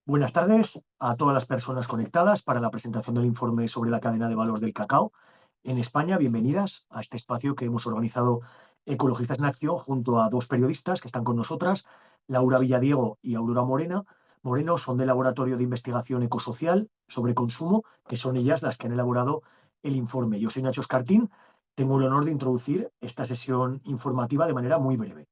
Buenas tardes a todas las personas conectadas para la presentación del informe sobre la cadena de valor del cacao en España. Bienvenidas a este espacio que hemos organizado Ecologistas en Acción junto a dos periodistas que están con nosotras, Laura Villadiego y Aurora Moreno son del Laboratorio de Investigación Ecosocial sobre Consumo, que son ellas las que han elaborado el informe. Yo soy Nacho Escartín, tengo el honor de introducir esta sesión informativa de manera muy breve.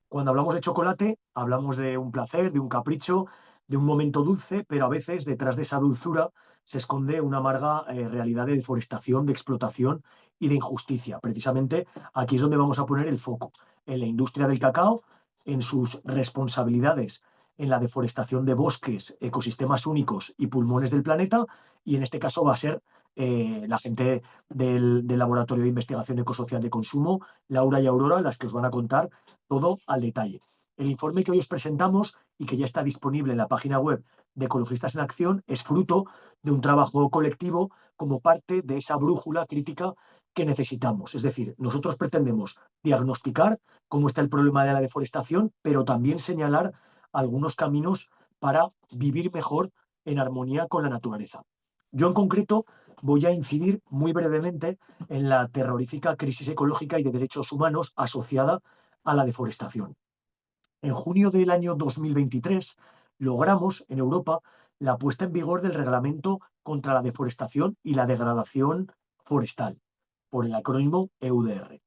Cuando hablamos de chocolate, hablamos de un placer, de un capricho, de un momento dulce, pero a veces detrás de esa dulzura se esconde una amarga realidad de deforestación, de explotación y de injusticia. Precisamente aquí es donde vamos a poner el foco, en la industria del cacao, en sus responsabilidades en la deforestación de bosques, ecosistemas únicos y pulmones del planeta, y en este caso va a ser la gente del Laboratorio de Investigación Ecosocial de Consumo, Laura y Aurora, las que os van a contar todo al detalle. El informe que hoy os presentamos y que ya está disponible en la página web de Ecologistas en Acción es fruto de un trabajo colectivo como parte de esa brújula crítica que necesitamos. Es decir, nosotros pretendemos diagnosticar cómo está el problema de la deforestación, pero también señalar algunos caminos para vivir mejor en armonía con la naturaleza. Yo en concreto voy a incidir muy brevemente en la terrorífica crisis ecológica y de derechos humanos asociada a la deforestación. En junio del año 2023 logramos en Europa la puesta en vigor del Reglamento contra la Deforestación y la Degradación Forestal, por el acrónimo EUDR.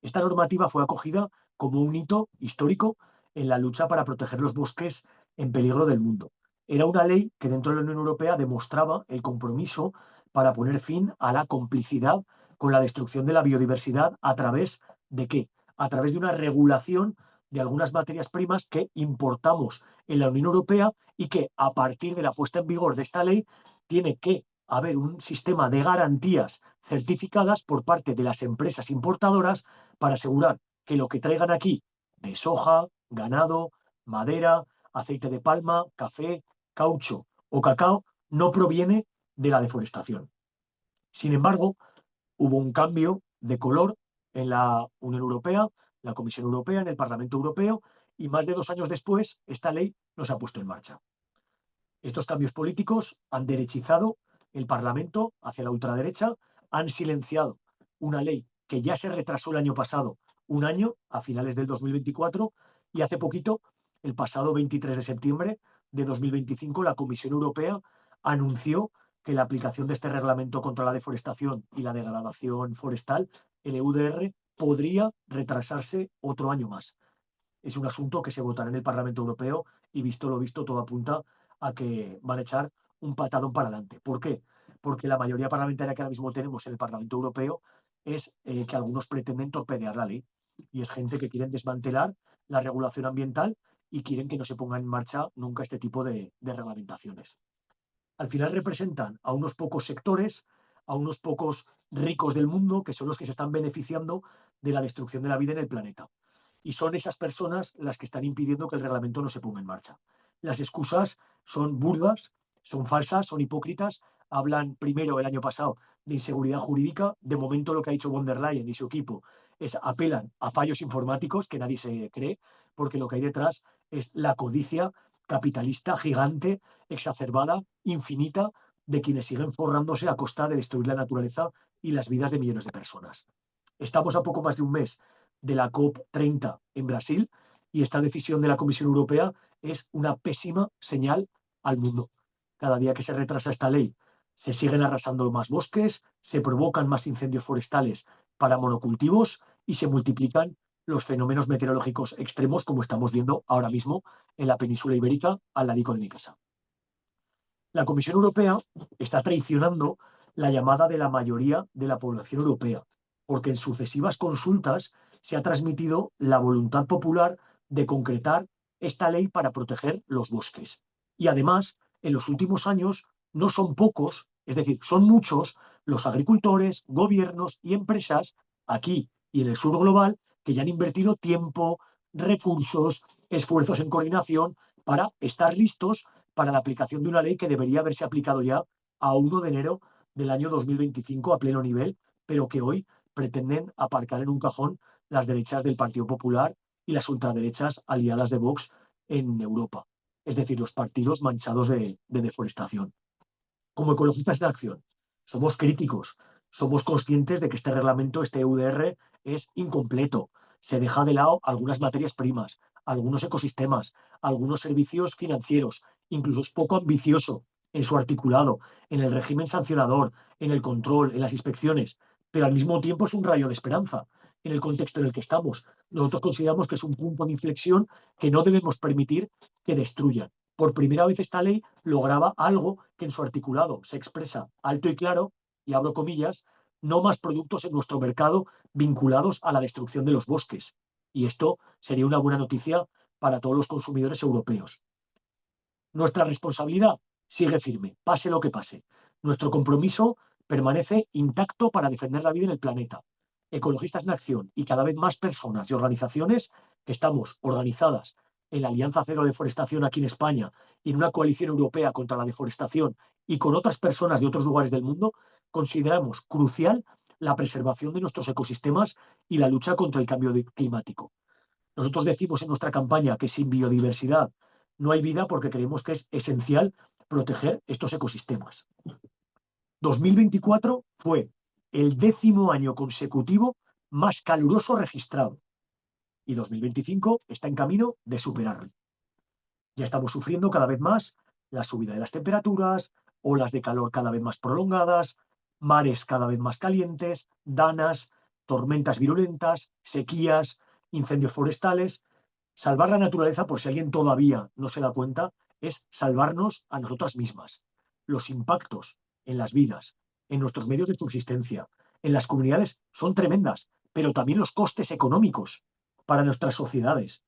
Esta normativa fue acogida como un hito histórico en la lucha para proteger los bosques en peligro del mundo. Era una ley que dentro de la Unión Europea demostraba el compromiso para poner fin a la complicidad con la destrucción de la biodiversidad a través de ¿qué? A través de una regulación de algunas materias primas que importamos en la Unión Europea y que a partir de la puesta en vigor de esta ley tiene que haber un sistema de garantías certificadas por parte de las empresas importadoras para asegurar que lo que traigan aquí de soja, ganado, madera, aceite de palma, café, caucho o cacao no proviene de la deforestación. Sin embargo, hubo un cambio de color en la Unión Europea, la Comisión Europea, en el Parlamento Europeo, y más de 2 años después, esta ley no se ha puesto en marcha. Estos cambios políticos han derechizado el Parlamento hacia la ultraderecha, han silenciado una ley que ya se retrasó el año pasado, un año, a finales del 2024, y hace poquito, el pasado 23 de septiembre de 2025, la Comisión Europea anunció que la aplicación de este reglamento contra la deforestación y la degradación forestal, el EUDR, podría retrasarse otro año más. Es un asunto que se votará en el Parlamento Europeo y visto lo visto, todo apunta a que van a echar un patadón para adelante. ¿Por qué? Porque la mayoría parlamentaria que ahora mismo tenemos en el Parlamento Europeo es que algunos pretenden torpedear la ley y es gente que quieren desmantelar la regulación ambiental y quieren que no se ponga en marcha nunca este tipo de reglamentaciones. Al final representan a unos pocos sectores, a unos pocos ricos del mundo, que son los que se están beneficiando de la destrucción de la vida en el planeta. Y son esas personas las que están impidiendo que el reglamento no se ponga en marcha. Las excusas son burdas, son falsas, son hipócritas. Hablan primero el año pasado de inseguridad jurídica. De momento lo que ha dicho von der Leyen y su equipo es apelan a fallos informáticos que nadie se cree, porque lo que hay detrás es la codicia capitalista gigante, exacerbada, infinita, de quienes siguen forrándose a costa de destruir la naturaleza y las vidas de millones de personas. Estamos a poco más de un mes de la COP30 en Brasil y esta decisión de la Comisión Europea es una pésima señal al mundo. Cada día que se retrasa esta ley, se siguen arrasando más bosques, se provocan más incendios forestales para monocultivos y se multiplican los fenómenos meteorológicos extremos como estamos viendo ahora mismo en la península ibérica al ladico de mi casa. La Comisión Europea está traicionando la llamada de la mayoría de la población europea, porque en sucesivas consultas se ha transmitido la voluntad popular de concretar esta ley para proteger los bosques. Y además, en los últimos años no son pocos, es decir, son muchos los agricultores, gobiernos y empresas aquí y en el sur global que ya han invertido tiempo, recursos, esfuerzos en coordinación para estar listos para la aplicación de una ley que debería haberse aplicado ya a 1 de enero del año 2025 a pleno nivel, pero que hoy pretenden aparcar en un cajón las derechas del Partido Popular y las ultraderechas aliadas de Vox en Europa. es decir, los partidos manchados de deforestación. Como ecologistas en acción, somos críticos, somos conscientes de que este reglamento, este EUDR, es incompleto. Se deja de lado algunas materias primas, algunos ecosistemas, algunos servicios financieros, incluso es poco ambicioso en su articulado, en el régimen sancionador, en el control, en las inspecciones, pero al mismo tiempo es un rayo de esperanza en el contexto en el que estamos. Nosotros consideramos que es un punto de inflexión que no debemos permitir que destruyan. Por primera vez esta ley lograba algo que en su articulado se expresa alto y claro, y abro comillas, no más productos en nuestro mercado vinculados a la destrucción de los bosques. Y esto sería una buena noticia para todos los consumidores europeos. Nuestra responsabilidad sigue firme, pase lo que pase. Nuestro compromiso permanece intacto para defender la vida en el planeta. Ecologistas en Acción y cada vez más personas y organizaciones que estamos organizadas en la Alianza Cero Deforestación aquí en España y en una coalición europea contra la deforestación y con otras personas de otros lugares del mundo, consideramos crucial la preservación de nuestros ecosistemas y la lucha contra el cambio climático. Nosotros decimos en nuestra campaña que sin biodiversidad no hay vida porque creemos que es esencial proteger estos ecosistemas. 2024 fue el 10º año consecutivo más caluroso registrado y 2025 está en camino de superarlo. Ya estamos sufriendo cada vez más la subida de las temperaturas, olas de calor cada vez más prolongadas, mares cada vez más calientes, danas, tormentas virulentas, sequías, incendios forestales. Salvar la naturaleza, por si alguien todavía no se da cuenta, es salvarnos a nosotras mismas. Los impactos en las vidas, en nuestros medios de subsistencia, en las comunidades son tremendas, pero también los costes económicos para nuestras sociedades.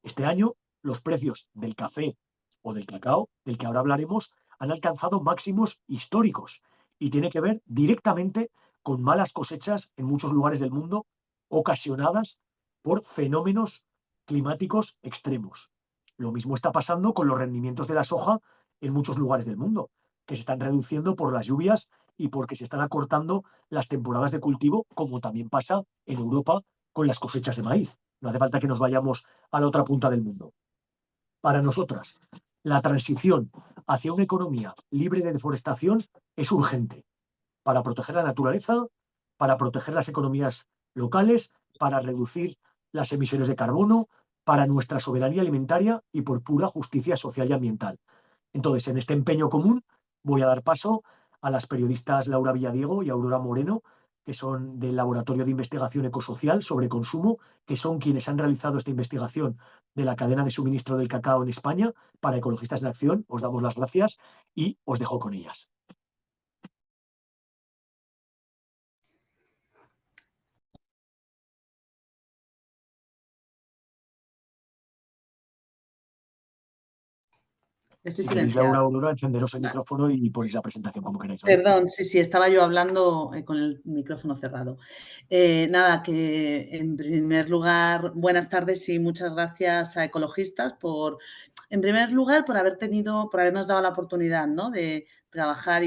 Este año, los precios del café o del cacao, del que ahora hablaremos, han alcanzado máximos históricos y tiene que ver directamente con malas cosechas en muchos lugares del mundo ocasionadas por fenómenos climáticos extremos. Lo mismo está pasando con los rendimientos de la soja en muchos lugares del mundo, que se están reduciendo por las lluvias y porque se están acortando las temporadas de cultivo, como también pasa en Europa con las cosechas de maíz. No hace falta que nos vayamos a la otra punta del mundo. Para nosotras, la transición hacia una economía libre de deforestación es urgente para proteger la naturaleza, para proteger las economías locales, para reducir las emisiones de carbono, para nuestra soberanía alimentaria y por pura justicia social y ambiental. Entonces, en este empeño común, voy a dar paso a las periodistas Laura Villadiego y Aurora Moreno, que son del Laboratorio de Investigación Ecosocial sobre Consumo, que son quienes han realizado esta investigación de la cadena de suministro del cacao en España para Ecologistas en Acción. Os damos las gracias y os dejo con ellas. Estoy Si queréis, Laura silenciada. o Aurora, encenderos el Vale. micrófono y ponéis la presentación como queráis, ¿vale? Perdón, sí, estaba yo hablando con el micrófono cerrado. Nada, que en primer lugar, buenas tardes y muchas gracias a Ecologistas en primer lugar, por habernos dado la oportunidad, ¿no?, de trabajar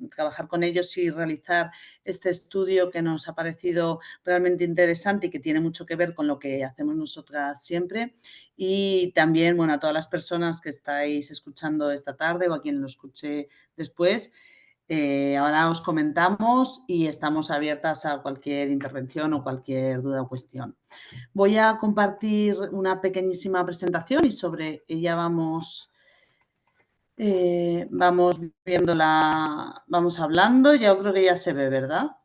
trabajar con ellos y realizar este estudio que nos ha parecido realmente interesante y que tiene mucho que ver con lo que hacemos nosotras siempre. Y también, bueno, a todas las personas que estáis escuchando esta tarde o a quien lo escuche después. Ahora os comentamos y estamos abiertas a cualquier intervención o cualquier duda o cuestión. Voy a compartir una pequeñísima presentación y sobre ella vamos viéndola, vamos hablando. Yo creo que ya se ve, ¿verdad?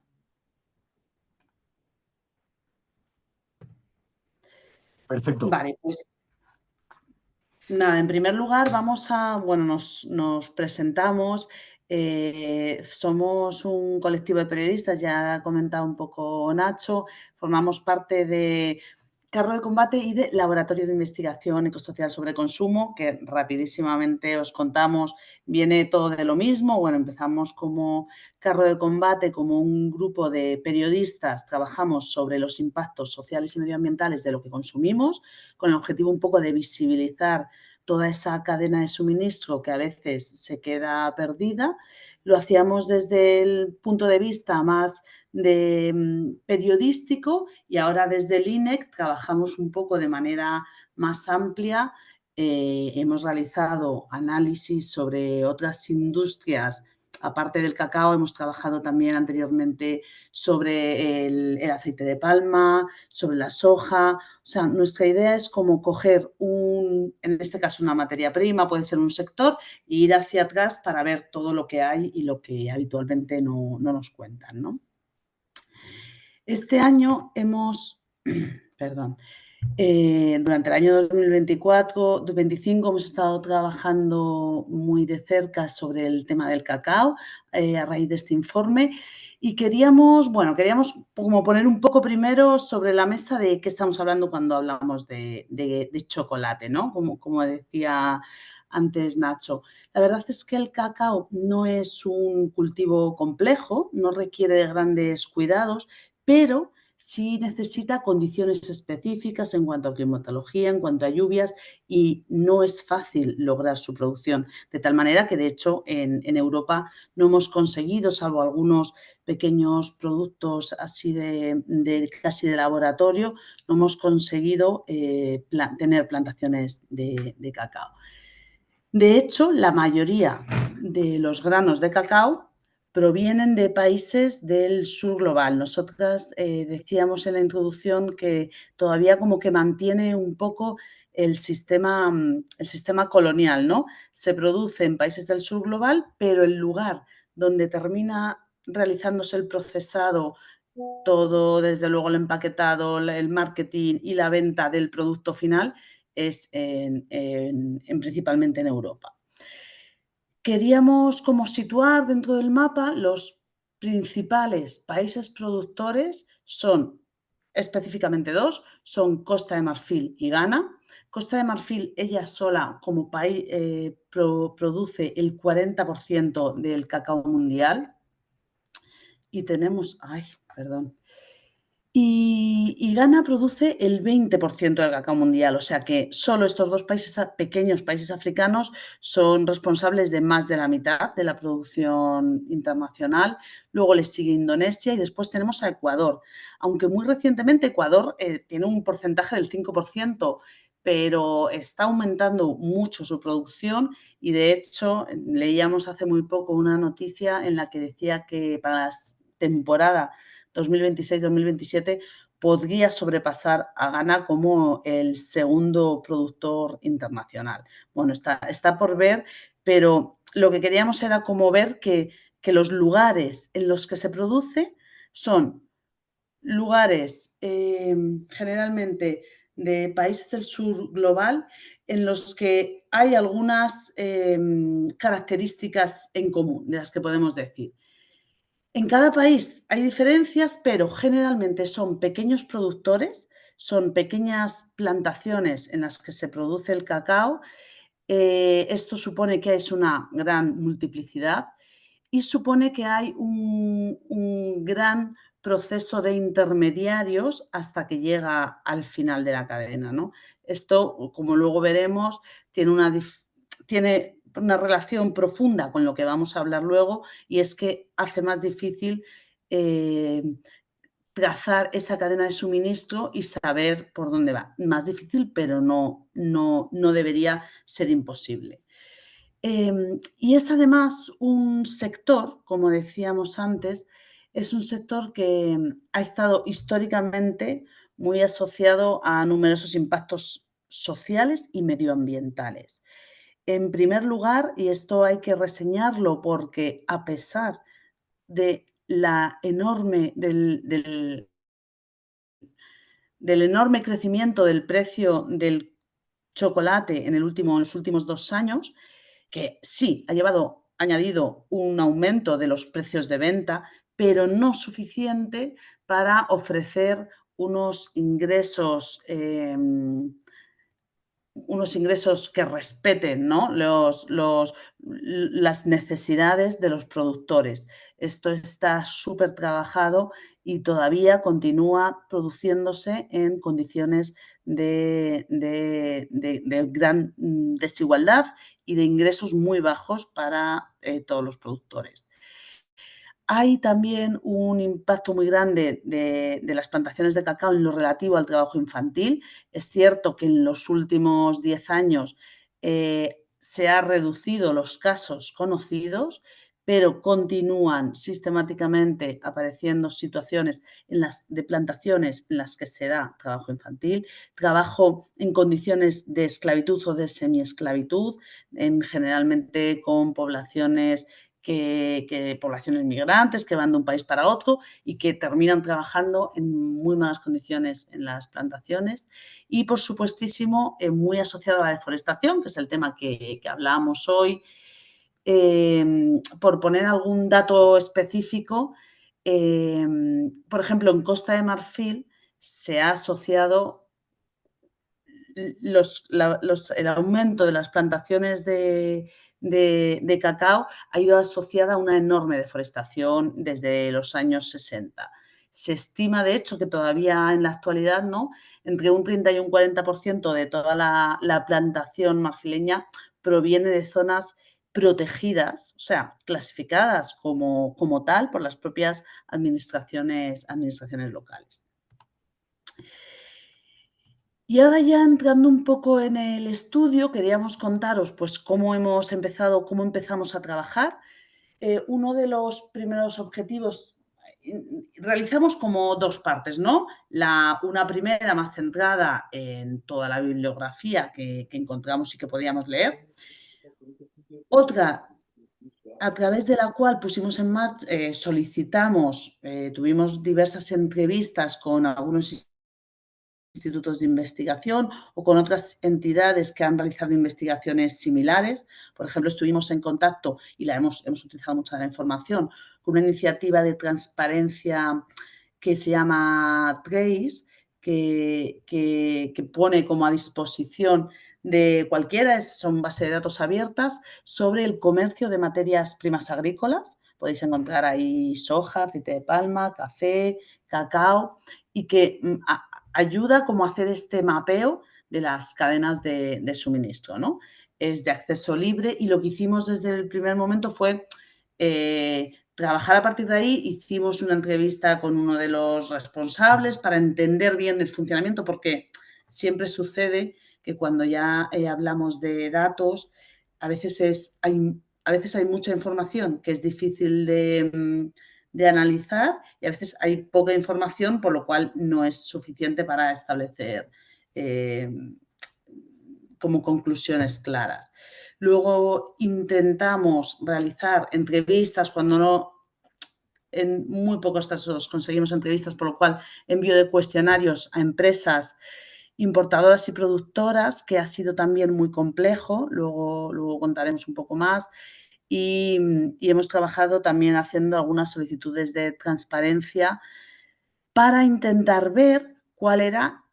Perfecto. Vale, pues nada, en primer lugar nos presentamos. Somos un colectivo de periodistas, ya ha comentado un poco Nacho, formamos parte de Carro de Combate y de Laboratorio de Investigación Ecosocial sobre Consumo, que rapidísimamente os contamos, viene todo de lo mismo. Bueno, empezamos como Carro de Combate, como un grupo de periodistas, trabajamos sobre los impactos sociales y medioambientales de lo que consumimos, con el objetivo un poco de visibilizar toda esa cadena de suministro que a veces se queda perdida. Lo hacíamos desde el punto de vista más periodístico y ahora desde el INEC trabajamos un poco de manera más amplia hemos realizado análisis sobre otras industrias. Aparte del cacao, hemos trabajado también anteriormente sobre el aceite de palma, sobre la soja. O sea, nuestra idea es como coger en este caso, una materia prima, puede ser un sector, e ir hacia atrás para ver todo lo que hay y lo que habitualmente no nos cuentan, ¿no? Este año hemos, perdón, durante el año 2024-2025 hemos estado trabajando muy de cerca sobre el tema del cacao a raíz de este informe y queríamos como poner un poco primero sobre la mesa de qué estamos hablando cuando hablamos de chocolate, ¿no? Como decía antes Nacho. La verdad es que el cacao no es un cultivo complejo, no requiere de grandes cuidados, pero sí necesita condiciones específicas en cuanto a climatología, en cuanto a lluvias, y no es fácil lograr su producción. De tal manera que, de hecho, en Europa no hemos conseguido, salvo algunos pequeños productos así casi de laboratorio, no hemos conseguido tener plantaciones de cacao. De hecho, la mayoría de los granos de cacao provienen de países del sur global. Nosotras decíamos en la introducción que todavía como que mantiene un poco el sistema colonial, ¿no? Se produce en países del sur global, pero el lugar donde termina realizándose el procesado, todo, desde luego el empaquetado, el marketing y la venta del producto final, es principalmente en Europa. Queríamos como situar dentro del mapa los principales países productores. Son específicamente dos, son Costa de Marfil y Ghana. Costa de Marfil, ella sola como país, produce el 40% del cacao mundial. Y tenemos, y Ghana produce el 20% del cacao mundial, o sea que solo estos dos países, pequeños países africanos, son responsables de más de la mitad de la producción internacional. Luego les sigue Indonesia y después tenemos a Ecuador, aunque muy recientemente Ecuador tiene un porcentaje del 5%, pero está aumentando mucho su producción y, de hecho, leíamos hace muy poco una noticia en la que decía que para la temporada 2026-2027 podría sobrepasar a Ghana como el segundo productor internacional. Bueno, está por ver, pero lo que queríamos era como ver que los lugares en los que se produce son lugares generalmente de países del sur global en los que hay algunas características en común, de las que podemos decir. En cada país hay diferencias, pero generalmente son pequeños productores, son pequeñas plantaciones en las que se produce el cacao. Esto supone que es una gran multiplicidad y supone que hay un gran proceso de intermediarios hasta que llega al final de la cadena, ¿no? Esto, como luego veremos, tiene una relación profunda con lo que vamos a hablar luego, y es que hace más difícil trazar esa cadena de suministro y saber por dónde va. Más difícil, pero no debería ser imposible. Y es además un sector, como decíamos antes, es un sector que ha estado históricamente muy asociado a numerosos impactos sociales y medioambientales. En primer lugar, y esto hay que reseñarlo porque a pesar de la del enorme crecimiento del precio del chocolate en los últimos 2 años, que sí ha añadido un aumento de los precios de venta, pero no suficiente para ofrecer unos ingresos que respeten, ¿no?, las necesidades de los productores. Esto está súper trabajado y todavía continúa produciéndose en condiciones de gran desigualdad y de ingresos muy bajos para todos los productores. Hay también un impacto muy grande de las plantaciones de cacao en lo relativo al trabajo infantil. Es cierto que en los últimos 10 años se han reducido los casos conocidos, pero continúan sistemáticamente apareciendo situaciones de plantaciones en las que se da trabajo infantil, trabajo en condiciones de esclavitud o de semiesclavitud, generalmente con poblaciones poblaciones migrantes que van de un país para otro y que terminan trabajando en muy malas condiciones en las plantaciones. Y, por supuestísimo, muy asociado a la deforestación, que es el tema que hablábamos hoy. Por poner algún dato específico, por ejemplo, en Costa de Marfil se ha asociado el aumento de las plantaciones de cacao ha ido asociada a una enorme deforestación desde los años 60. Se estima, de hecho, que todavía en la actualidad, ¿no?, entre un 30 y un 40% de toda la plantación marfileña proviene de zonas protegidas, o sea, clasificadas como tal por las propias administraciones locales. Y ahora ya entrando un poco en el estudio, queríamos contaros pues cómo empezamos a trabajar. Uno de los primeros objetivos, realizamos como dos partes, ¿no? Una primera más centrada en toda la bibliografía que encontramos y que podíamos leer. Otra a través de la cual pusimos en marcha, tuvimos diversas entrevistas con algunos institutos de investigación o con otras entidades que han realizado investigaciones similares. Por ejemplo, estuvimos en contacto y hemos utilizado mucha la información con una iniciativa de transparencia que se llama Trace, que pone como a disposición de cualquiera, son base de datos abiertas, sobre el comercio de materias primas agrícolas. Podéis encontrar ahí soja, aceite de palma, café, cacao, y que ayuda como a hacer este mapeo de las cadenas de suministro, ¿no? Es de acceso libre y lo que hicimos desde el primer momento fue trabajar a partir de ahí. Hicimos una entrevista con uno de los responsables para entender bien el funcionamiento, porque siempre sucede que cuando ya hablamos de datos, a veces hay mucha información que es difícil de analizar y a veces hay poca información, por lo cual no es suficiente para establecer como conclusiones claras. Luego intentamos realizar entrevistas cuando no, en muy pocos casos conseguimos entrevistas, por lo cual envío de cuestionarios a empresas importadoras y productoras, que ha sido también muy complejo, luego contaremos un poco más. Y hemos trabajado también haciendo algunas solicitudes de transparencia para intentar ver cuál era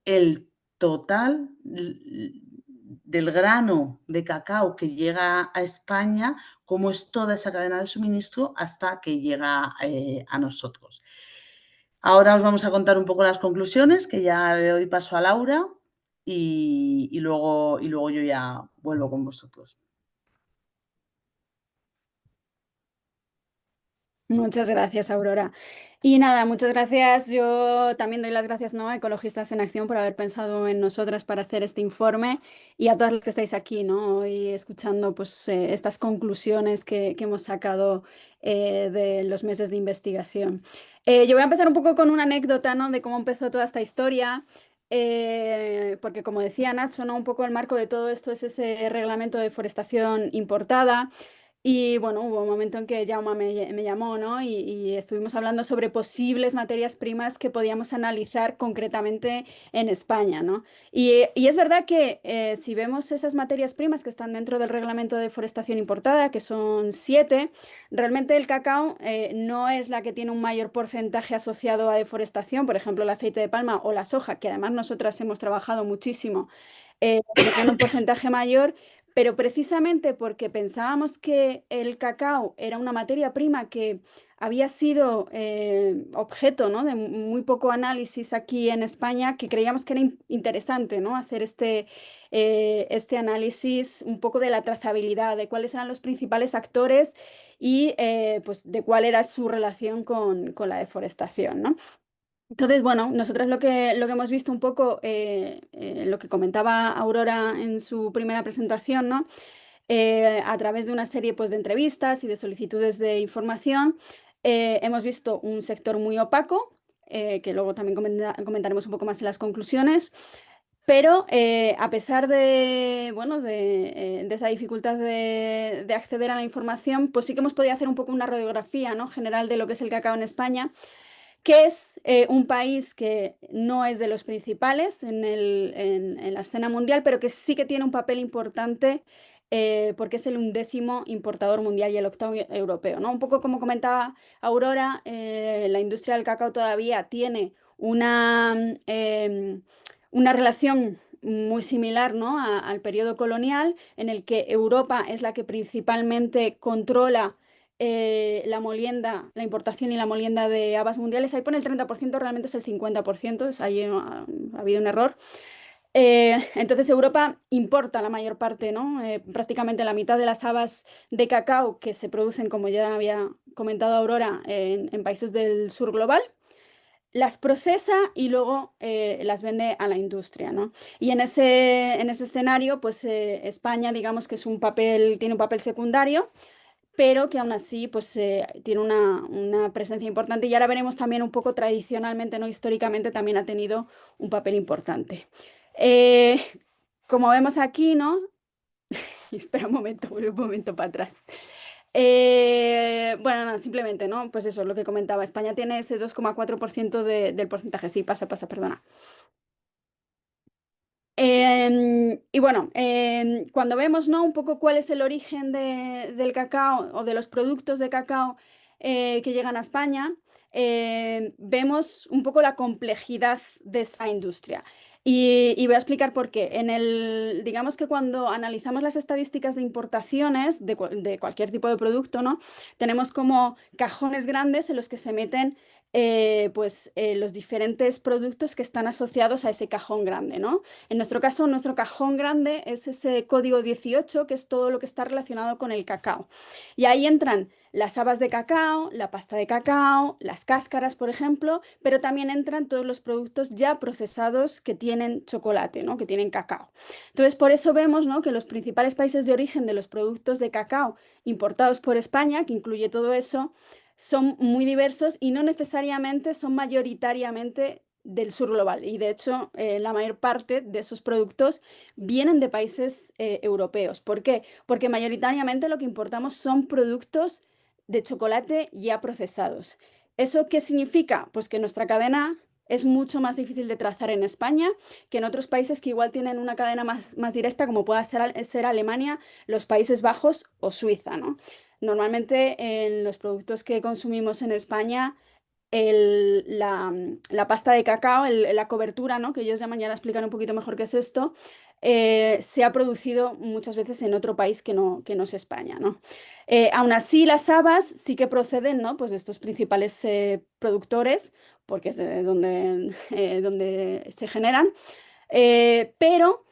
el total del grano de cacao que llega a España, cómo es toda esa cadena de suministro hasta que llega a nosotros. Ahora os vamos a contar un poco las conclusiones, que ya le doy paso a Laura y luego yo ya vuelvo con vosotros. Muchas gracias, Aurora. Y nada, muchas gracias. Yo también doy las gracias, ¿no?, a Ecologistas en Acción por haber pensado en nosotras para hacer este informe y a todos los que estáis aquí, ¿no?, hoy escuchando pues, estas conclusiones que hemos sacado de los meses de investigación. Yo voy a empezar un poco con una anécdota, ¿no?, de cómo empezó toda esta historia. Porque como decía Nacho, ¿no?, un poco el marco de todo esto es ese reglamento de deforestación importada. Y bueno, hubo un momento en que Jaume me llamó, ¿no? Y estuvimos hablando sobre posibles materias primas que podíamos analizar concretamente en España, ¿no? Y es verdad que si vemos esas materias primas que están dentro del reglamento de deforestación importada, que son 7, realmente el cacao no es la que tiene un mayor porcentaje asociado a deforestación, por ejemplo, el aceite de palma o la soja, que además nosotras hemos trabajado muchísimo, porque tiene un porcentaje mayor. pero precisamente porque pensábamos que el cacao era una materia prima que había sido objeto, ¿no?, de muy poco análisis aquí en España, que creíamos que era interesante, ¿no?, hacer este análisis un poco de la trazabilidad, de cuáles eran los principales actores y pues de cuál era su relación con la deforestación, ¿no? Entonces, bueno, nosotros lo que hemos visto un poco, lo que comentaba Aurora en su primera presentación, ¿no? A través de una serie, pues, de entrevistas y de solicitudes de información, hemos visto un sector muy opaco, que luego también comentaremos un poco más en las conclusiones, pero a pesar de, bueno, de esa dificultad de acceder a la información, pues sí que hemos podido hacer un poco una radiografía, ¿no?, general de lo que es el cacao en España, que es un país que no es de los principales en la escena mundial, pero que sí que tiene un papel importante porque es el 11º importador mundial y el 8º europeo, ¿no? Un poco como comentaba Aurora, la industria del cacao todavía tiene una relación muy similar, ¿no?, al periodo colonial, en el que Europa es la que principalmente controla la molienda, la importación y la molienda de habas mundiales. Ahí pone el 30%, realmente es el 50%, ahí ha habido un error. Entonces Europa importa la mayor parte, ¿no? Prácticamente la mitad de las habas de cacao que se producen, como ya había comentado Aurora, en países del sur global, las procesa y luego las vende a la industria, ¿no? Y en ese escenario, pues España, digamos que tiene un papel secundario, pero que aún así pues, tiene una presencia importante, y ahora veremos también un poco tradicionalmente, no históricamente, también ha tenido un papel importante. Eh, Como vemos aquí, ¿no? Espera un momento, vuelve un momento para atrás. Bueno, no, simplemente, ¿no? Pues eso es lo que comentaba. España tiene ese 2,4% del porcentaje. Sí, pasa, perdona. Y bueno, cuando vemos, ¿no?, un poco cuál es el origen del cacao o de los productos de cacao que llegan a España, vemos un poco la complejidad de esa industria. Y voy a explicar por qué. Digamos que cuando analizamos las estadísticas de importaciones de cualquier tipo de producto, ¿no?, tenemos como cajones grandes en los que se meten pues, los diferentes productos que están asociados a ese cajón grande, ¿no? En nuestro caso, nuestro cajón grande es ese código 18, que es todo lo que está relacionado con el cacao. Y ahí entran las habas de cacao, la pasta de cacao, las cáscaras, por ejemplo, pero también entran todos los productos ya procesados que tienen chocolate, ¿no?, que tienen cacao. Entonces, por eso vemos, ¿no?, que los principales países de origen de los productos de cacao importados por España, que incluye todo eso, son muy diversos y no necesariamente son mayoritariamente del sur global. Y de hecho, la mayor parte de esos productos vienen de países europeos. ¿Por qué? Porque mayoritariamente lo que importamos son productos de chocolate ya procesados. ¿Eso qué significa? Pues que nuestra cadena es mucho más difícil de trazar en España que en otros países que igual tienen una cadena más directa, como pueda ser Alemania, los Países Bajos o Suiza, ¿no? Normalmente en los productos que consumimos en España, la pasta de cacao, la cobertura, ¿no?, que ellos llaman, ya ahora explicar un poquito mejor qué es esto, se ha producido muchas veces en otro país que no es España, ¿no? Aún así, las habas sí que proceden, ¿no?, pues de estos principales productores, porque es de donde se generan, pero,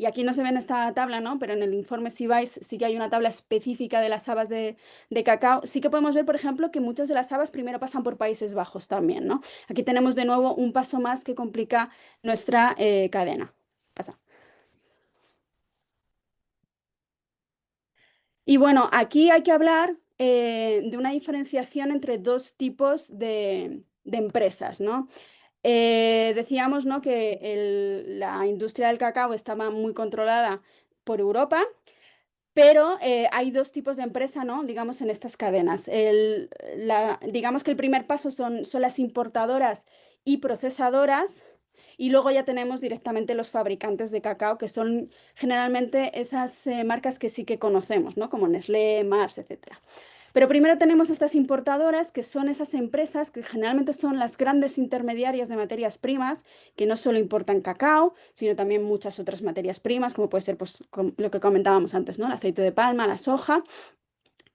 y aquí no se ve en esta tabla, ¿no?, pero en el informe, si vais, sí que hay una tabla específica de las habas de cacao. Sí que podemos ver, por ejemplo, que muchas de las habas primero pasan por Países Bajos también, ¿no? Aquí tenemos de nuevo un paso más que complica nuestra cadena. Pasa. Y bueno, aquí hay que hablar de una diferenciación entre dos tipos de empresas, ¿no? Decíamos, ¿no?, que la industria del cacao estaba muy controlada por Europa, pero hay dos tipos de empresa, ¿no?, digamos, en estas cadenas. Digamos que el primer paso son las importadoras y procesadoras, y luego ya tenemos directamente los fabricantes de cacao, que son generalmente esas marcas que sí que conocemos, ¿no?, como Nestlé, Mars, etc. Pero primero tenemos estas importadoras, que son esas empresas que generalmente son las grandes intermediarias de materias primas, que no solo importan cacao, sino también muchas otras materias primas, como puede ser pues, lo que comentábamos antes, ¿no? El aceite de palma, la soja,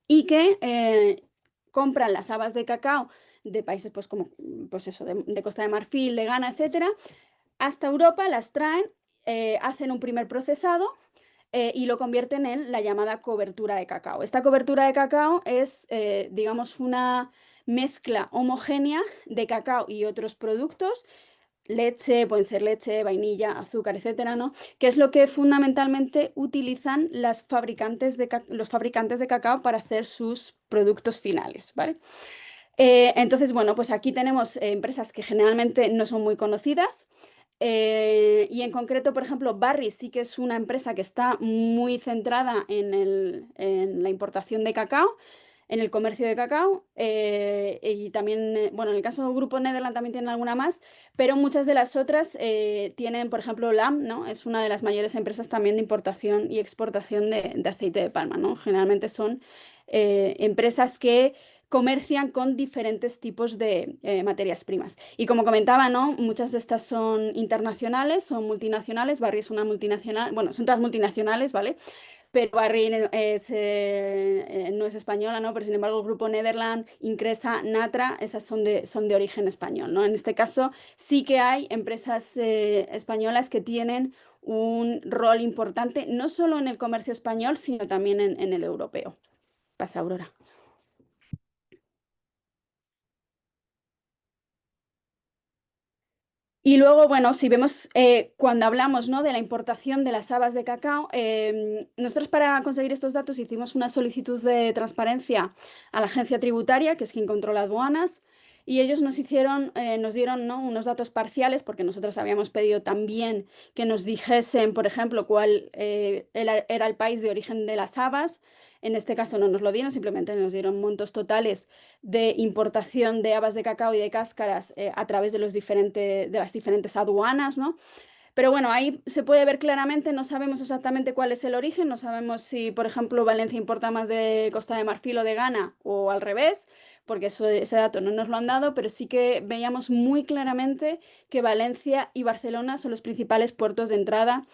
y que compran las habas de cacao de países pues, como pues eso, de Costa de Marfil, de Ghana, etcétera, hasta Europa, las traen, hacen un primer procesado y lo convierten en la llamada cobertura de cacao. Esta cobertura de cacao es, digamos, una mezcla homogénea de cacao y otros productos, leche, pueden ser leche, vainilla, azúcar, etcétera, ¿no? Que es lo que fundamentalmente utilizan los fabricantes de cacao para hacer sus productos finales, ¿vale? Entonces, bueno, pues aquí tenemos empresas que generalmente no son muy conocidas. Y en concreto, por ejemplo, Barry sí que es una empresa que está muy centrada en la importación de cacao, en el comercio de cacao. Y también, bueno, en el caso del Grupo Nederland también tienen alguna más, pero muchas de las otras tienen, por ejemplo, LAM, ¿no? Es una de las mayores empresas también de importación y exportación de aceite de palma, ¿no? Generalmente son empresas que comercian con diferentes tipos de materias primas. Y como comentaba, ¿no? Muchas de estas son internacionales, son multinacionales. Barry es una multinacional, bueno, son todas multinacionales, ¿vale? Pero Barry no es española, ¿no? Pero sin embargo el grupo Nederland, Incresa, Natra, esas son de origen español, ¿no? En este caso sí que hay empresas españolas que tienen un rol importante, no solo en el comercio español, sino también en el europeo. Pasa, Aurora. Y luego, bueno, si vemos cuando hablamos, ¿no? De la importación de las habas de cacao, nosotros para conseguir estos datos hicimos una solicitud de transparencia a la agencia tributaria, que es quien controla aduanas, y ellos nos dieron, ¿no? Unos datos parciales, porque nosotros habíamos pedido también que nos dijesen, por ejemplo, cuál era el país de origen de las habas. En este caso no nos lo dieron, simplemente nos dieron montos totales de importación de habas de cacao y de cáscaras a través de de las diferentes aduanas, ¿no? Pero bueno, ahí se puede ver claramente, no sabemos exactamente cuál es el origen, no sabemos si, por ejemplo, Valencia importa más de Costa de Marfil o de Ghana o al revés, porque ese dato no nos lo han dado, pero sí que veíamos muy claramente que Valencia y Barcelona son los principales puertos de entrada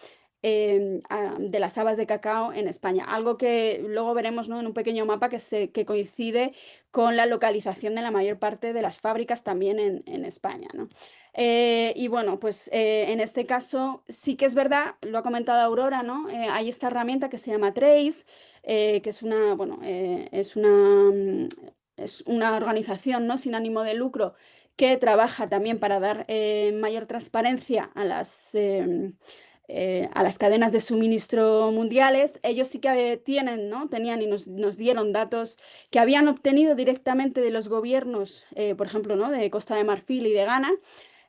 de las habas de cacao en España. Algo que luego veremos, ¿no? En un pequeño mapa que coincide con la localización de la mayor parte de las fábricas también en España, ¿no? Y bueno, pues en este caso sí que es verdad, lo ha comentado Aurora, ¿no? Hay esta herramienta que se llama Trace, que es una, bueno, es una organización, ¿no? Sin ánimo de lucro que trabaja también para dar mayor transparencia a las cadenas de suministro mundiales. Ellos sí que tienen, ¿no? Tenían y nos dieron datos que habían obtenido directamente de los gobiernos, por ejemplo, ¿no? De Costa de Marfil y de Ghana,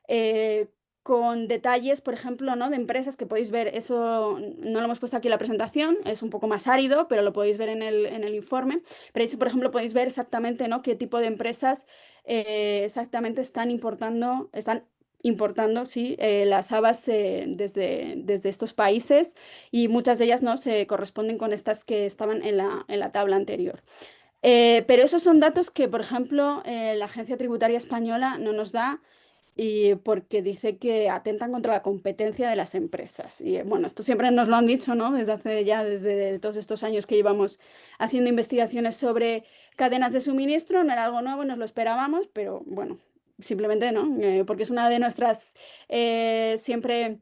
eh, con detalles, por ejemplo, ¿no? De empresas que podéis ver, eso no lo hemos puesto aquí en la presentación, es un poco más árido, pero lo podéis ver en el informe. Pero ahí, por ejemplo, podéis ver exactamente, ¿no? Qué tipo de empresas exactamente están importando, sí, las habas desde estos países, y muchas de ellas no se corresponden con estas que estaban en la tabla anterior. Pero esos son datos que, por ejemplo, la Agencia Tributaria Española no nos da, y porque dice que atentan contra la competencia de las empresas. Y bueno, esto siempre nos lo han dicho, ¿no? Desde todos estos años que llevamos haciendo investigaciones sobre cadenas de suministro, no era algo nuevo, nos lo esperábamos, pero bueno, simplemente no, porque es una de nuestras siempre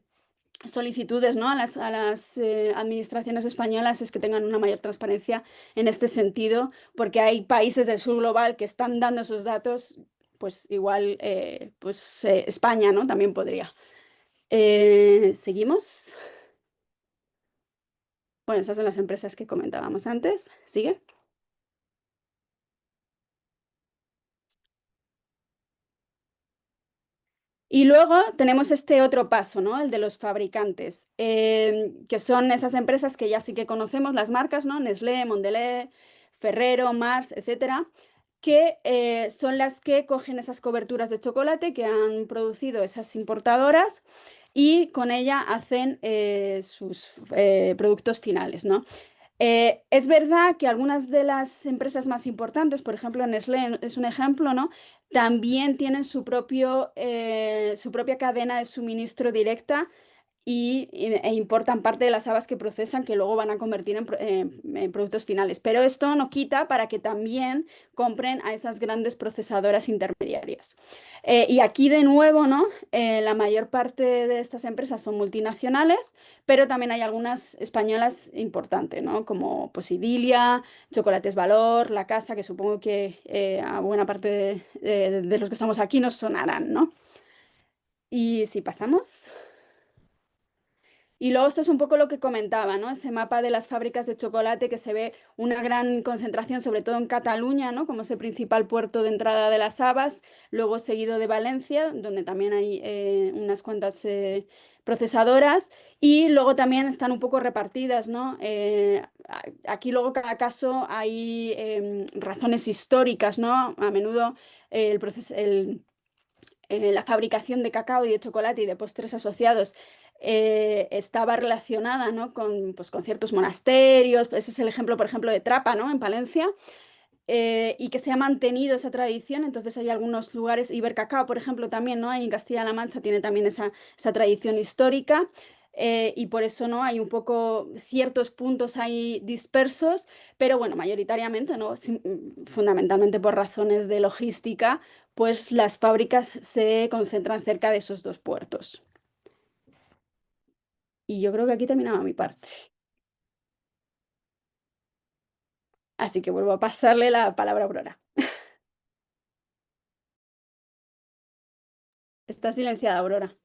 solicitudes, ¿no? A las administraciones españolas, es que tengan una mayor transparencia en este sentido, porque hay países del sur global que están dando esos datos, pues igual España, ¿no? También podría. ¿Seguimos? Bueno, esas son las empresas que comentábamos antes. ¿Sigue? Y luego tenemos este otro paso, ¿no? El de los fabricantes, que son esas empresas que ya sí que conocemos, las marcas, ¿no? Nestlé, Mondelez, Ferrero, Mars, etcétera, que son las que cogen esas coberturas de chocolate que han producido esas importadoras y con ella hacen sus productos finales, ¿no? Es verdad que algunas de las empresas más importantes, por ejemplo, Nestlé es un ejemplo, ¿no? También tienen su propia cadena de suministro directa e importan parte de las habas que procesan que luego van a convertir en productos finales. Pero esto no quita para que también compren a esas grandes procesadoras intermediarias. Y aquí de nuevo, ¿no? La mayor parte de estas empresas son multinacionales, pero también hay algunas españolas importantes, ¿no? Como pues Idilia, Chocolates Valor, La Casa, que supongo que a buena parte de los que estamos aquí nos sonarán, ¿no? Y si pasamos. Y luego esto es un poco lo que comentaba, ¿no? Ese mapa de las fábricas de chocolate que se ve una gran concentración, sobre todo en Cataluña, ¿no? Como ese principal puerto de entrada de las habas, luego seguido de Valencia, donde también hay unas cuantas procesadoras, y luego también están un poco repartidas, ¿no? Aquí luego cada caso hay razones históricas, ¿no? A menudo la fabricación de cacao y de chocolate y de postres asociados estaba relacionada, ¿no? Pues, con ciertos monasterios. Ese es el ejemplo, por ejemplo, de Trapa, ¿no? En Palencia. Y que se ha mantenido esa tradición. Entonces hay algunos lugares, Ibercacao, por ejemplo, también, ¿no? Ahí en Castilla-La Mancha tiene también esa tradición histórica. Y por eso no hay un poco ciertos puntos ahí dispersos, pero bueno, mayoritariamente, ¿no? Fundamentalmente por razones de logística, pues las fábricas se concentran cerca de esos dos puertos. Y yo creo que aquí terminaba mi parte. Así que vuelvo a pasarle la palabra a Aurora. Está silenciada, Aurora.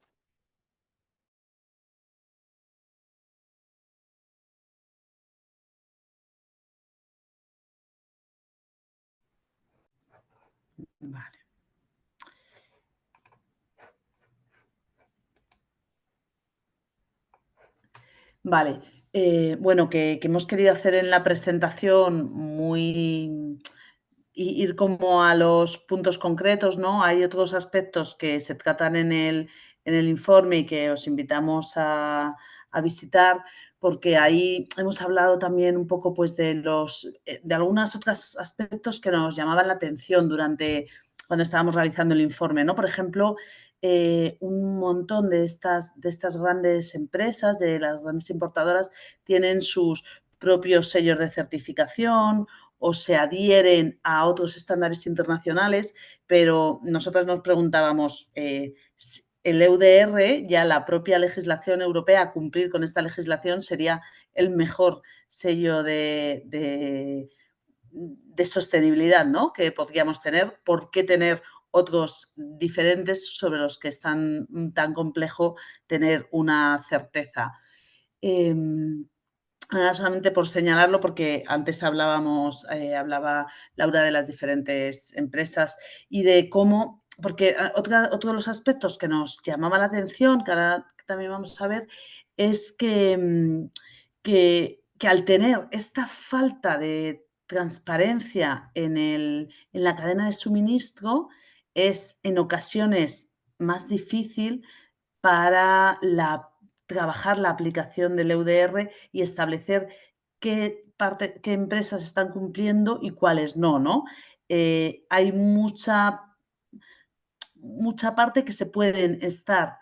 Vale. Vale. Bueno, que hemos querido hacer en la presentación ir como a los puntos concretos, ¿no? Hay otros aspectos que se tratan en el informe y que os invitamos a visitar, porque ahí hemos hablado también un poco pues, de algunos otros aspectos que nos llamaban la atención cuando estábamos realizando el informe, ¿no? Por ejemplo, un montón de estas grandes empresas, de las grandes importadoras, tienen sus propios sellos de certificación o se adhieren a otros estándares internacionales, pero nosotros nos preguntábamos, el EUDR, ya la propia legislación europea, cumplir con esta legislación sería el mejor sello de sostenibilidad, ¿no? Que podríamos tener. ¿Por qué tener otros diferentes sobre los que es tan complejo tener una certeza? Ahora solamente por señalarlo, porque antes hablaba Laura de las diferentes empresas y de cómo, porque otro de los aspectos que nos llamaba la atención, que ahora también vamos a ver, es que al tener esta falta de transparencia en la cadena de suministro, es en ocasiones más difícil para trabajar la aplicación del EUDR y establecer qué empresas están cumpliendo y cuáles no, ¿no? Hay mucha parte que se pueden estar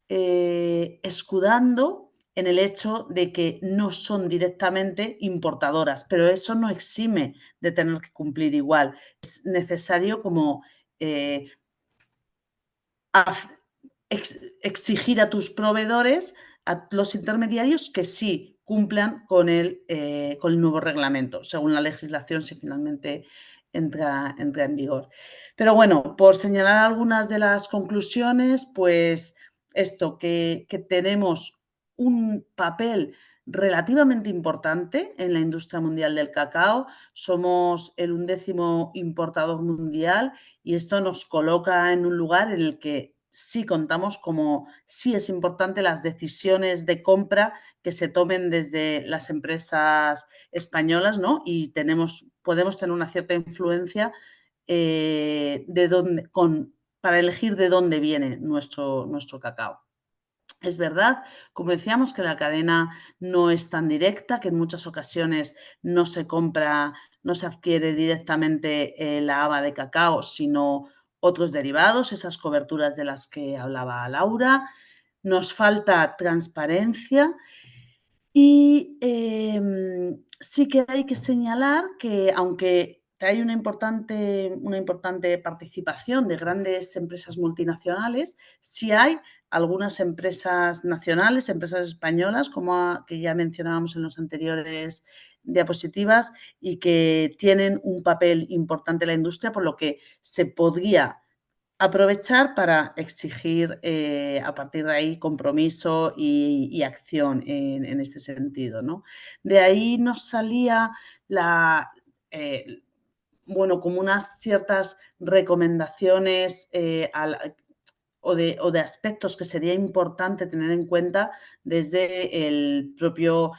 escudando en el hecho de que no son directamente importadoras, pero eso no exime de tener que cumplir igual. Es necesario como exigir a tus proveedores, a los intermediarios, que sí cumplan con el nuevo reglamento, según la legislación, si finalmente entra en vigor. Pero bueno, por señalar algunas de las conclusiones, pues esto, que tenemos un papel relativamente importante en la industria mundial del cacao. Somos el 11º importador mundial y esto nos coloca en un lugar en el que sí contamos, como sí es importante las decisiones de compra que se tomen desde las empresas españolas, ¿no? Y podemos tener una cierta influencia para elegir de dónde viene nuestro cacao. Es verdad, como decíamos, que la cadena no es tan directa, que en muchas ocasiones no se compra, no se adquiere directamente la haba de cacao, sino otros derivados, esas coberturas de las que hablaba Laura. Nos falta transparencia y sí que hay que señalar que, aunque hay una importante participación de grandes empresas multinacionales, sí hay algunas empresas nacionales, empresas españolas, como que ya mencionábamos en los anteriores diapositivas, y que tienen un papel importante en la industria, por lo que se podría aprovechar para exigir a partir de ahí compromiso y acción en este sentido, ¿no? De ahí nos salía bueno, como unas ciertas recomendaciones o de aspectos que sería importante tener en cuenta desde el propio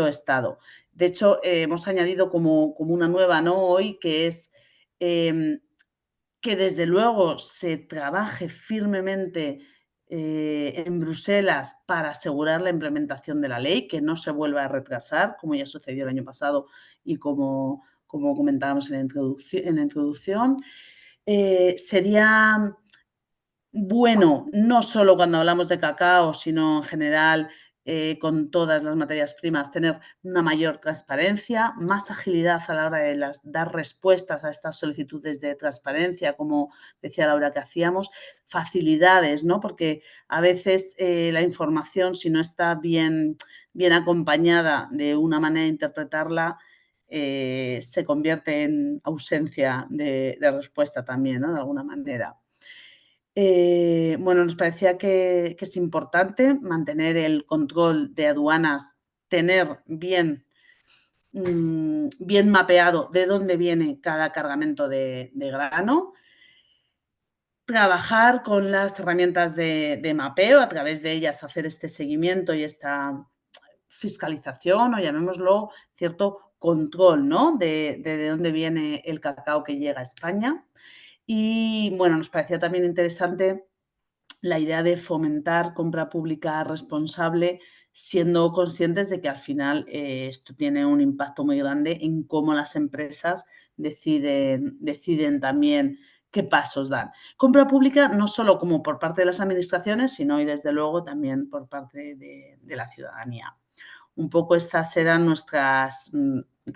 Estado. De hecho, hemos añadido como una nueva, ¿no?, hoy, que es que desde luego se trabaje firmemente en Bruselas para asegurar la implementación de la ley, que no se vuelva a retrasar, como ya sucedió el año pasado y como comentábamos en la introducción. Sería bueno, no solo cuando hablamos de cacao, sino en general con todas las materias primas, tener una mayor transparencia, más agilidad a la hora de dar respuestas a estas solicitudes de transparencia, como decía Laura que hacíamos, facilidades, ¿no? Porque a veces la información, si no está bien acompañada de una manera de interpretarla, se convierte en ausencia de respuesta también, ¿no?, de alguna manera. Bueno, nos parecía que es importante mantener el control de aduanas, tener bien mapeado de dónde viene cada cargamento de grano, trabajar con las herramientas de mapeo, a través de ellas hacer este seguimiento y esta fiscalización, o llamémoslo cierto control, ¿no?, de dónde viene el cacao que llega a España. Y bueno, nos parecía también interesante la idea de fomentar compra pública responsable, siendo conscientes de que al final esto tiene un impacto muy grande en cómo las empresas deciden también qué pasos dan. Compra pública no solo como por parte de las administraciones, sino y desde luego también por parte de la ciudadanía. Un poco estas eran nuestras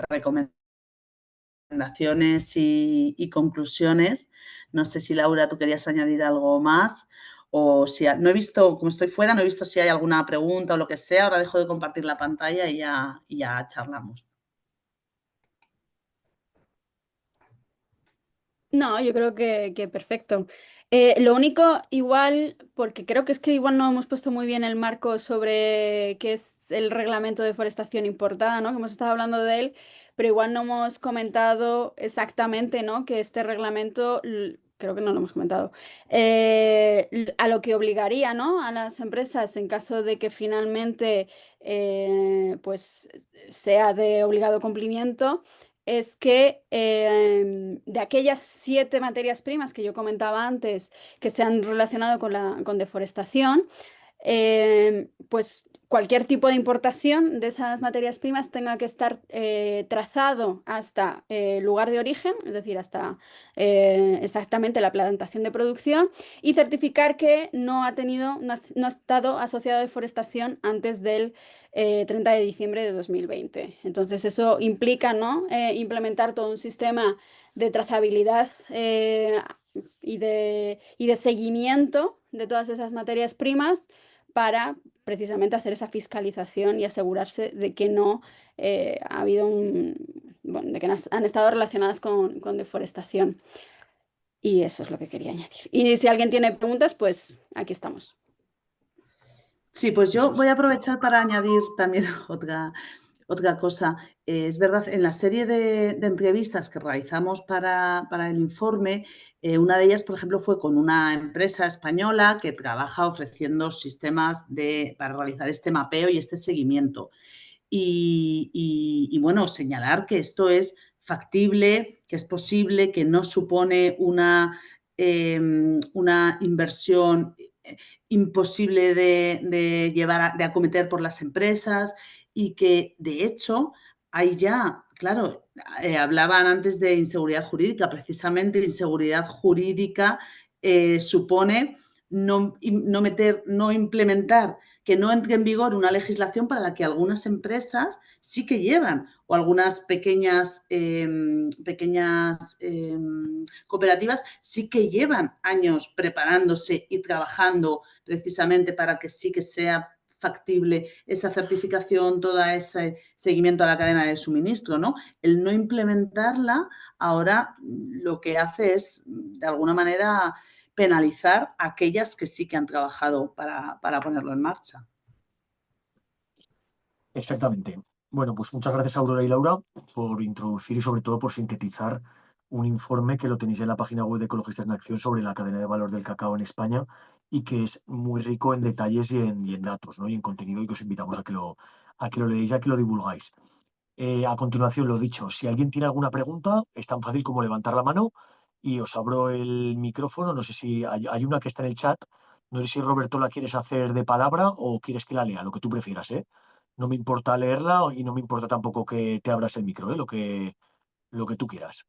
recomendaciones y conclusiones. No sé si, Laura, tú querías añadir algo más, o si no he visto, como estoy fuera, no he visto si hay alguna pregunta o lo que sea. Ahora dejo de compartir la pantalla y ya charlamos. No, yo creo que perfecto. Lo único, igual, porque creo que es que igual no hemos puesto muy bien el marco sobre qué es el reglamento de forestación importada, ¿no? Que hemos estado hablando de él, pero igual no hemos comentado exactamente, ¿no?, que este reglamento, creo que no lo hemos comentado, a lo que obligaría, ¿no?, a las empresas en caso de que finalmente pues sea de obligado cumplimiento, es que de aquellas 7 materias primas que yo comentaba antes que se han relacionado con deforestación, pues cualquier tipo de importación de esas materias primas tenga que estar trazado hasta el lugar de origen, es decir, hasta exactamente la plantación de producción, y certificar que no ha estado asociado a deforestación antes del 30 de diciembre de 2020. Entonces eso implica, ¿no?, implementar todo un sistema de trazabilidad y de seguimiento de todas esas materias primas para precisamente hacer esa fiscalización y asegurarse de que no ha habido bueno, de que han estado relacionadas con deforestación. Y eso es lo que quería añadir. Y si alguien tiene preguntas, pues aquí estamos. Sí, pues yo voy a aprovechar para añadir también otra cosa. Es verdad, en la serie de entrevistas que realizamos para el informe, una de ellas, por ejemplo, fue con una empresa española que trabaja ofreciendo sistemas para realizar este mapeo y este seguimiento. Y bueno, señalar que esto es factible, que es posible, que no supone una inversión imposible de llevar, de acometer por las empresas y que, de hecho, hay ya, claro, hablaban antes de inseguridad jurídica, precisamente inseguridad jurídica supone no implementar, que no entre en vigor una legislación para la que algunas empresas sí que llevan, o algunas pequeñas cooperativas sí que llevan años preparándose y trabajando precisamente para que sí que sea factible esa certificación, todo ese seguimiento a la cadena de suministro, ¿no? El no implementarla ahora lo que hace es, de alguna manera, penalizar a aquellas que sí que han trabajado para ponerlo en marcha. Exactamente. Bueno, pues muchas gracias, Aurora y Laura, por introducir y sobre todo por sintetizar un informe que lo tenéis en la página web de Ecologistas en Acción sobre la cadena de valor del cacao en España y que es muy rico en detalles y en datos, ¿no? Y en contenido, y que os invitamos a que lo leáis, a que lo divulgáis. A continuación, lo dicho, si alguien tiene alguna pregunta, es tan fácil como levantar la mano y os abro el micrófono. No sé si hay una que está en el chat. No sé si Roberto la quieres hacer de palabra o quieres que la lea, lo que tú prefieras, ¿eh? No me importa leerla y no me importa tampoco que te abras el micro, ¿eh? Lo que tú quieras.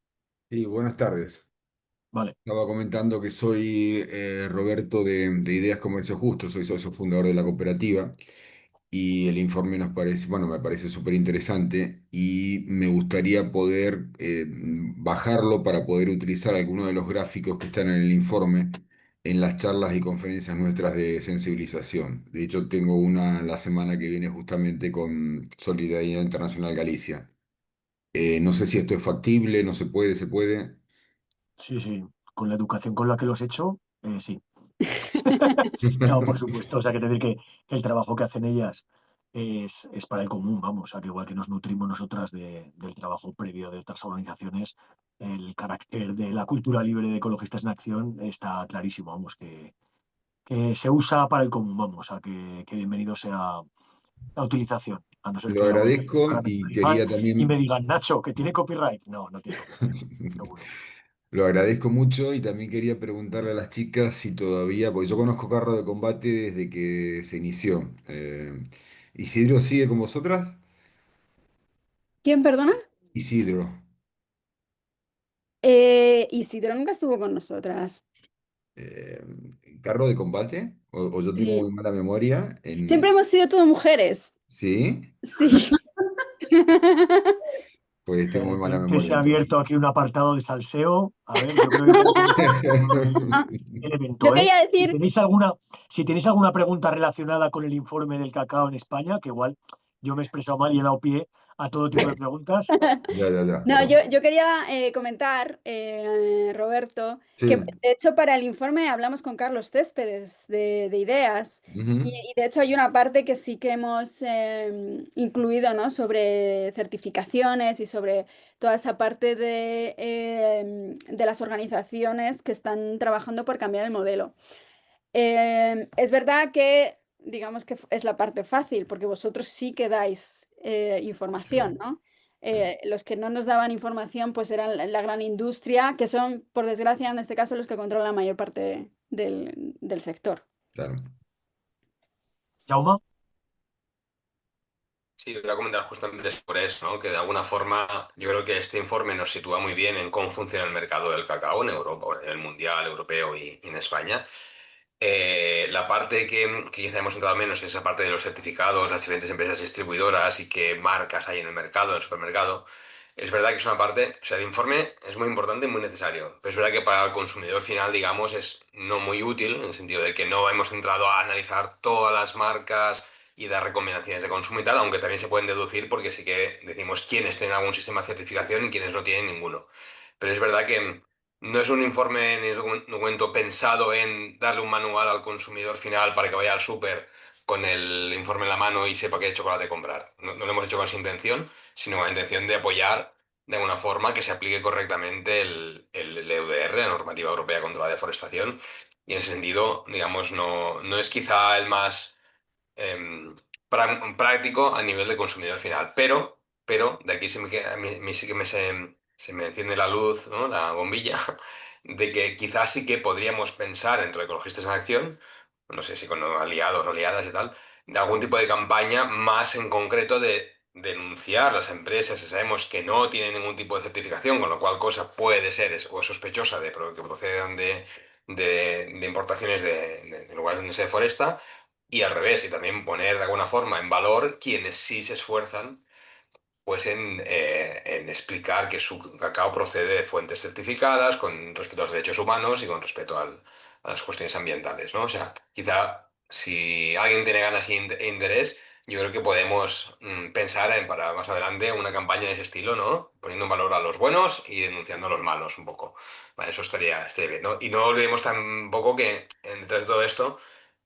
Sí, buenas tardes. Vale. Estaba comentando que soy Roberto de Ideas Comercio Justo, soy socio fundador de la cooperativa y el informe nos parece, bueno, me parece súper interesante y me gustaría poder bajarlo para poder utilizar algunos de los gráficos que están en el informe en las charlas y conferencias nuestras de sensibilización. De hecho, tengo una la semana que viene justamente con Solidaridad Internacional Galicia. No sé si esto es factible, no se puede, se puede. Sí, sí. Con la educación con la que lo has hecho, sí. No, por supuesto. O sea, que te decir que el trabajo que hacen ellas es para el común, vamos. O sea, que igual que nos nutrimos nosotras del trabajo previo de otras organizaciones, el carácter de la cultura libre de Ecologistas en Acción está clarísimo, vamos, que se usa para el común, vamos. O sea, que bienvenido sea la utilización. A no ser Lo que la voy a utilizar agradezco para y personal quería y me también, digan, Nacho, que tiene copyright. No, no tiene copyright, seguro. lo agradezco mucho y también quería preguntarle a las chicas si todavía, porque yo conozco carro de combate desde que se inició. ¿Isidro sigue con vosotras? ¿Quién, perdona? Isidro. Isidro nunca estuvo con nosotras. eh, ¿Carro de combate? O yo tengo muy Sí. mala memoria. Siempre hemos sido todo mujeres. ¿Sí? Sí. Pues De tengo muy mala repente memoria se ha entonces. abierto aquí un apartado de salseo. A ver, yo creo que tenemos Yo elemento, ¿eh? quería Si decir, tenéis alguna pregunta relacionada con el informe del cacao en España, que igual yo me he expresado mal y he dado pie a todo tipo de preguntas. Ya, ya, ya, no, yo, perdón. yo quería comentar, Roberto, que Sí. de hecho para el informe hablamos con Carlos Céspedes de Ideas Ujú. y de hecho hay una parte que sí que hemos incluido, ¿no? Sobre certificaciones y sobre toda esa parte de las organizaciones que están trabajando por cambiar el modelo. Es verdad que, digamos que es la parte fácil, porque vosotros sí que dais información, Claro, ¿no? claro, Los que no nos daban información, pues eran la gran industria, que son, por desgracia, en este caso, los que controlan la mayor parte del sector. claro. Jaume, Sí, voy a comentar justamente sobre eso, ¿no? Que de alguna forma yo creo que este informe nos sitúa muy bien en cómo funciona el mercado del cacao en Europa, o en el mundial, europeo y en España. La parte que quizá hemos entrado menos es esa parte de los certificados, las diferentes empresas distribuidoras y qué marcas hay en el mercado, en el supermercado. Es verdad que es una parte, o sea, el informe es muy importante y muy necesario, pero es verdad que para el consumidor final, digamos, es no muy útil, en el sentido de que no hemos entrado a analizar todas las marcas y dar recomendaciones de consumo y tal, aunque también se pueden deducir porque sí que decimos quiénes tienen algún sistema de certificación y quiénes no tienen ninguno. Pero es verdad que no es un informe ni es un documento pensado en darle un manual al consumidor final para que vaya al súper con el informe en la mano y sepa qué chocolate comprar. No, no lo hemos hecho con esa intención, sino con la intención de apoyar de alguna forma que se aplique correctamente el EUDR, la Normativa Europea contra la Deforestación. Y en ese sentido, digamos, no es quizá el más práctico a nivel de consumidor final. Pero de aquí a mí sí que se me enciende la luz, ¿no? La bombilla, de que quizás sí que podríamos pensar entre Ecologistas en Acción no sé si con aliados o aliadas y tal, de algún tipo de campaña más en concreto de denunciar las empresas que sabemos que no tienen ningún tipo de certificación, con lo cual cosa puede ser o sospechosa de que procedan de importaciones de lugares donde se deforesta, y al revés, y también poner de alguna forma en valor quienes sí se esfuerzan pues en explicar que su cacao procede de fuentes certificadas con respeto a los derechos humanos y con respeto a las cuestiones ambientales, ¿no? O sea, quizá si alguien tiene ganas e interés, yo creo que podemos pensar en para más adelante una campaña de ese estilo, ¿no? Poniendo en valor a los buenos y denunciando a los malos un poco. Vale, eso estaría bien, ¿no? Y no olvidemos tampoco que detrás de todo esto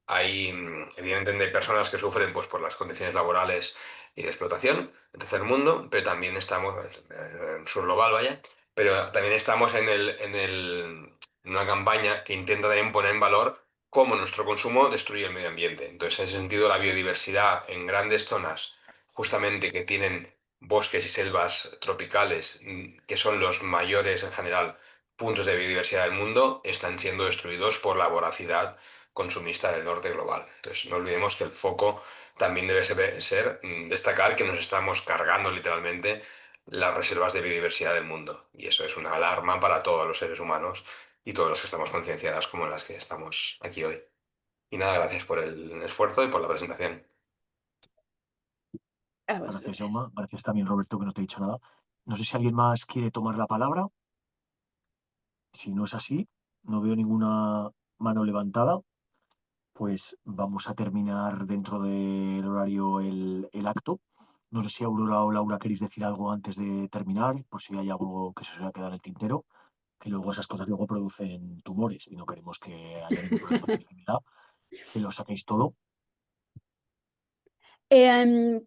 hay, evidentemente, hay personas que sufren pues, por las condiciones laborales y de explotación en tercer mundo, pero también estamos, en sur global, vaya, pero también estamos en una campaña que intenta también poner en valor cómo nuestro consumo destruye el medio ambiente. Entonces, en ese sentido, la biodiversidad en grandes zonas, justamente que tienen bosques y selvas tropicales, que son los mayores en general puntos de biodiversidad del mundo, están siendo destruidos por la voracidad consumista del norte global. Entonces, no olvidemos que el foco también debe ser destacar que nos estamos cargando literalmente las reservas de biodiversidad del mundo. Y eso es una alarma para todos los seres humanos y todos los que estamos concienciados como las que estamos aquí hoy. Y nada, gracias por el esfuerzo y por la presentación. A Gracias, vosotros. Jaume. Gracias también, Roberto, que no te he dicho nada. No sé si alguien más quiere tomar la palabra. Si no es así, no veo ninguna mano levantada, pues vamos a terminar dentro del horario el acto. No sé si Aurora o Laura queréis decir algo antes de terminar, por si hay algo que se os haya quedado en el tintero, que luego esas cosas luego producen tumores y no queremos que haya ningún problema de enfermedad, que lo saquéis todo.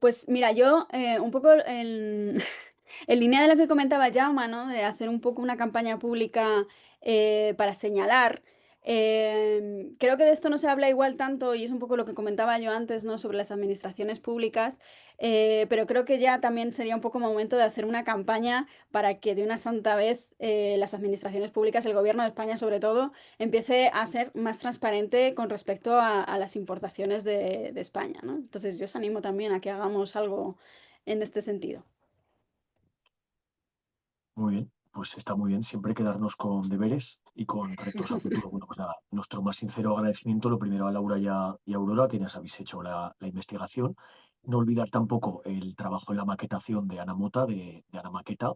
Pues mira, yo un poco en línea de lo que comentaba Jaume, ¿no? De hacer un poco una campaña pública para señalar. Creo que de esto no se habla igual tanto y es un poco lo que comentaba yo antes, ¿no? Sobre las administraciones públicas, pero creo que ya también sería un poco momento de hacer una campaña para que de una santa vez las administraciones públicas, el gobierno de España sobre todo, empiece a ser más transparente con respecto a las importaciones de España, ¿no? Entonces yo os animo también a que hagamos algo en este sentido. Muy bien, pues está muy bien siempre quedarnos con deberes y con retos a futuro. Bueno, pues nada, nuestro más sincero agradecimiento, lo primero a Laura y a Aurora, quienes habéis hecho la investigación. No olvidar tampoco el trabajo en la maquetación de Ana Mota, de Ana Maqueta,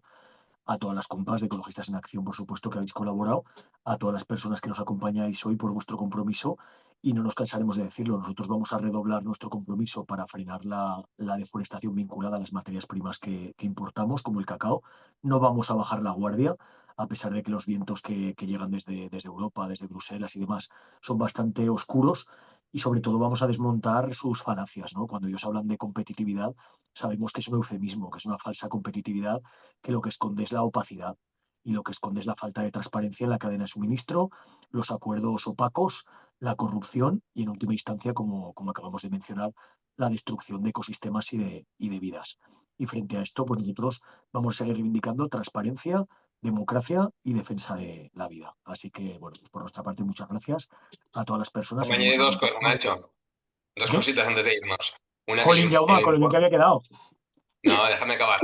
a todas las compas de Ecologistas en Acción, por supuesto, que habéis colaborado, a todas las personas que nos acompañáis hoy por vuestro compromiso y no nos cansaremos de decirlo, nosotros vamos a redoblar nuestro compromiso para frenar la deforestación vinculada a las materias primas que importamos, como el cacao. No vamos a bajar la guardia, a pesar de que los vientos que llegan desde Europa, desde Bruselas y demás, son bastante oscuros y sobre todo vamos a desmontar sus falacias, ¿no? Cuando ellos hablan de competitividad, sabemos que es un eufemismo, que es una falsa competitividad, que lo que esconde es la opacidad y lo que esconde es la falta de transparencia en la cadena de suministro, los acuerdos opacos, la corrupción y, en última instancia, como acabamos de mencionar, la destrucción de ecosistemas y de vidas. Y frente a esto, pues nosotros vamos a seguir reivindicando transparencia, democracia y defensa de la vida. Así que, bueno, pues por nuestra parte, muchas gracias a todas las personas. Me añadir Seguimos en dos cosas, contacto. Nacho. Dos ¿Qué? cositas antes de irnos. Una, Jolín, Jaume, con lo bien que había quedado. No, déjame acabar.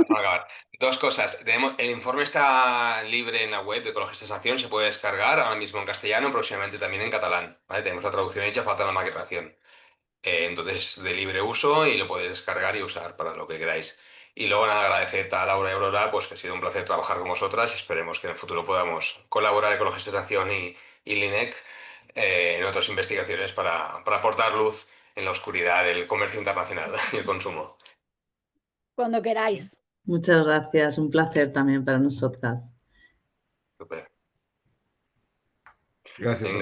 Dos cosas. El informe está libre en la web de Ecologistas en Acción, se puede descargar ahora mismo en castellano, próximamente también en catalán. ¿Vale? Tenemos la traducción hecha, falta la maquetación. Entonces, de libre uso y lo podéis descargar y usar para lo que queráis. Y luego, nada, agradecer a Laura y Aurora, pues que ha sido un placer trabajar con vosotras y esperemos que en el futuro podamos colaborar Ecologistas en Acción y LINEC en otras investigaciones para aportar luz en la oscuridad del comercio internacional y el consumo. Cuando queráis. Muchas gracias, un placer también para nosotras. Súper. Gracias a Venga.